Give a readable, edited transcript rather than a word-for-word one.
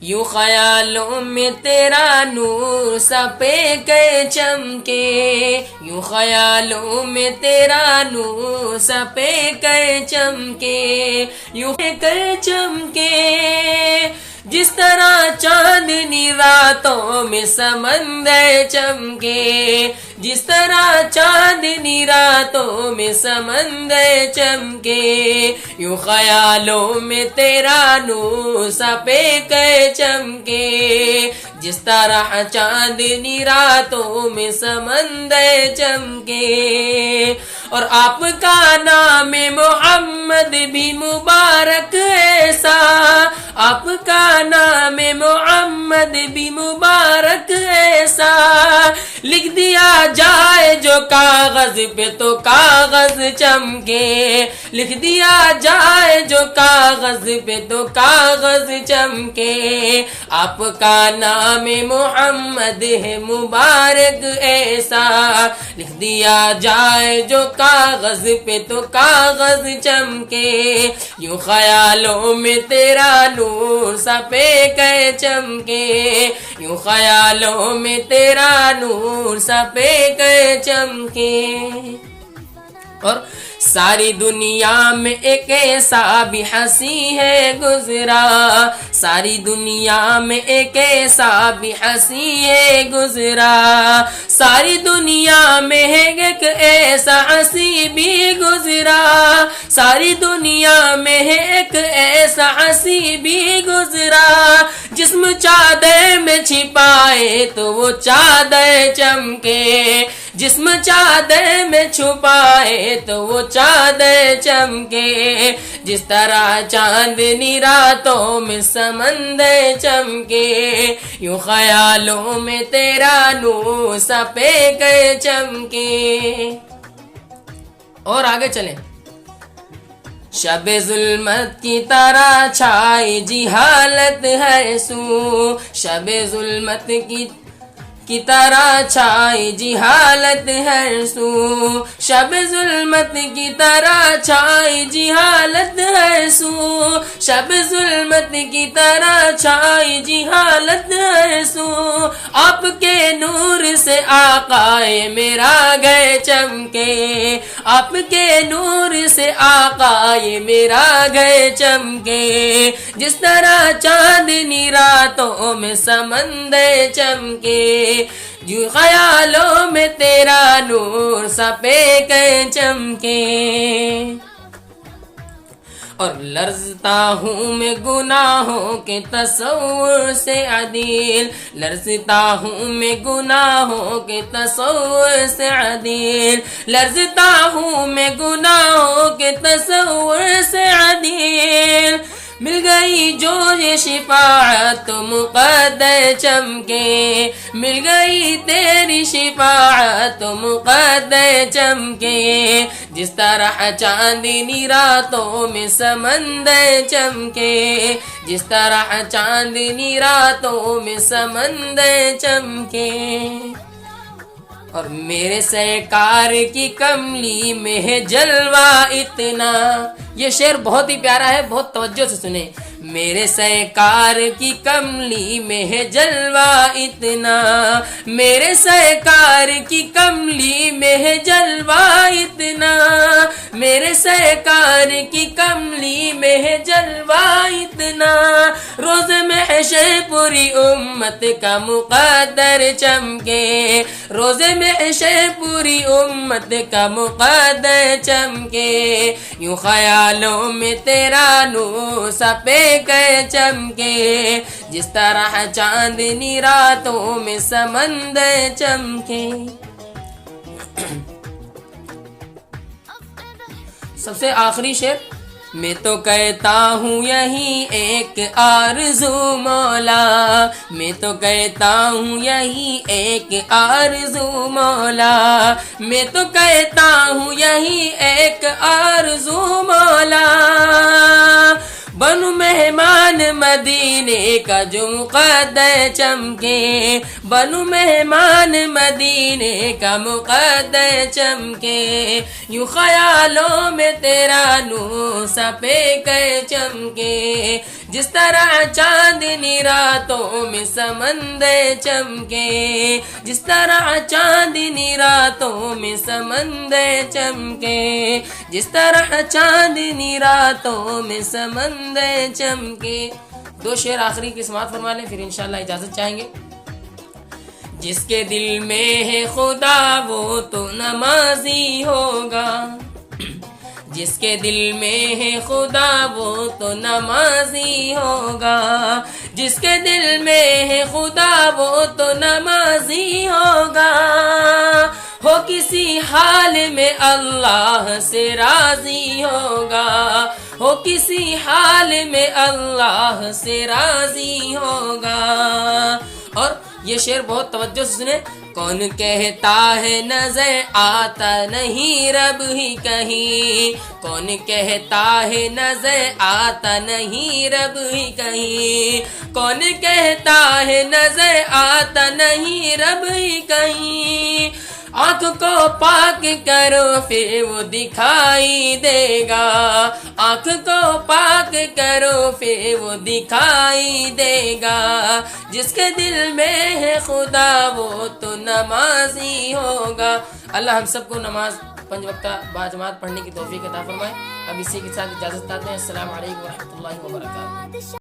یوں خیالوں میں تیرا نور سپے کے چمکے، یوں خیالوں میں تیرا نور سپے کے چمکے، یوں کر چمکے، جس طرح چاندنی راتوں میں سمندر چمکے، جس طرح چاندنی راتوں میں سمندر چمکے، یوں خیالوں میں تیرا نور سپے کے چمکے، جس طرح چاندنی راتوں میں سمندر چمکے۔ اور آپ کا نام محمد بھی مبارک ایسا، آپ کا نام محمد بھی مبارک ایسا، لکھ دیا جائے جو کاغذ پہ تو کاغذ چمکے، لکھ دیا جائے جو کاغذ پہ تو کاغذ چمکے۔ آپ کا نام محمد ہے مبارک ایسا، لکھ دیا جائے جو کاغذ پہ تو کاغذ چمکے، یوں خیالوں میں تیرا نور سپے کے چمکے، یوں خیالوں میں تیرا نور سپے کے چمکے۔ اور ساری دنیا میں ایک ایسا بھی ہنسی ہے گزرا، ساری دنیا میں ایک ایسا بھی ہنسی ہے گزرا، ساری دنیا میں ایک ایسا ہنسی بھی گزرا، ساری دنیا میں ایک ایسا ہنسی بھی گزرا، جسم چادر میں چھپائے تو وہ چادر چمکے، جسم چادر میں چھپائے تو وہ چادر چمکے، جس طرح چاندنی راتوں میں سمندر چمکے، یوں خیالوں میں تیرا نور سپے کے چمکے۔ اور آگے چلیں۔ شب ظلمت کی طرح چھائی جہالت ہر سو، شب ظلمت کی طرح چھائی جہالت ہر سو، شب ظلمت کی طرح چھائی جہالت ہر سو، شب ظلمت کی طرح چھائی جہالت ہر سو، آپ کے نور سے آقائے میرا گھر چمکے، آپ کے نور سے آقائے میرا گھر چمکے، جس طرح چاندنی راتوں میں سمندر چمکے، جو خیالوں میں تیرا نور سپے کے چمکے۔ اور لرزتا ہوں میں گناہوں کے تصور سے عدیل، لرزتا ہوں میں گناہوں کے تصور سے عدیل، لرزتا ہوں میں گناہوں کے تصور سے عدیل، مل گئی جو یہ شفاعت تو مقدر چمکے، مل گئی تیری شفاعت تو مقدر چمکے، جس طرح چاندنی راتوں میں سمندر چمکے، جس طرح چاندنی راتوں میں سمندر چمکے۔ اور میرے سرکار کی کملی میں ہے جلوہ اتنا، یہ شعر بہت ہی پیارا ہے، بہت توجہ سے سنیں۔ میرے سرکار کی کملی میں ہے جلوہ اتنا، میرے سرکار کی کملی میں ہے جلوہ اتنا، میرے سرکار کی کملی میں ہے جلوہ اتنا، روز محشر پوری امت کا مقدر چمکے، روز محشر پوری امت کا مقدر چمکے، یوں خیالوں میں تیرا نور سپے کے چمکے، جس طرح چاندنی راتوں میں سمندر چمکے۔ سب سے آخری شعر۔ میں تو کہتا ہوں یہی ایک آرزو مولا، میں تو کہتا ہوں یہی ایک آرزو مولا، میں تو کہتا ہوں یہی ایک آرزو مولا، بنو مہمان مدینے کا جو مقدر چمکے، بنو مہمان مدینے کا مقدر چمکے، یوں خیالوں میں تیرا نور سپے کے چمکے، جس طرح چاندنی رات راتوں میں سمندر چمکے، جس طرح چاندنی راتوں میں سمندر چمکے، جس طرح چاندنی راتوں میں سمندر چمکے۔ دو شعر آخری کی سماعت فرما لیں، پھر انشاءاللہ اجازت چاہیں گے۔ جس کے دل میں ہے خدا وہ تو نمازی ہوگا، جس کے دل میں ہے خدا وہ تو نمازی ہوگا، جس کے دل میں ہے خدا وہ تو نمازی ہوگا، ہو کسی حال میں اللہ سے راضی ہوگا، ہو کسی حال میں اللہ سے راضی ہوگا۔ اور یہ شعر بہت توجہ سے سنیں۔ کون کہتا ہے نظر آتا نہیں رب ہی کہیں، کون کہتا ہے نظر آتا نہیں رب ہی کہیں، کون کہتا ہے نظر آتا نہیں رب ہی کہیں، آنکھ کو پاک کرو پھر وہ دکھائی دے گا، آنکھ کو پاک کرو پھر وہ دکھائی دے گا، جس کے دل میں ہے خدا وہ تو نمازی ہوگا۔ اللہ ہم سب کو نماز 5 وقتہ باجماعت پڑھنے کی توفیق عطا فرمائے۔ اب اسی کے ساتھ اجازت چاہتے ہیں۔ السلام علیکم ورحمۃ اللہ وبرکاتہ۔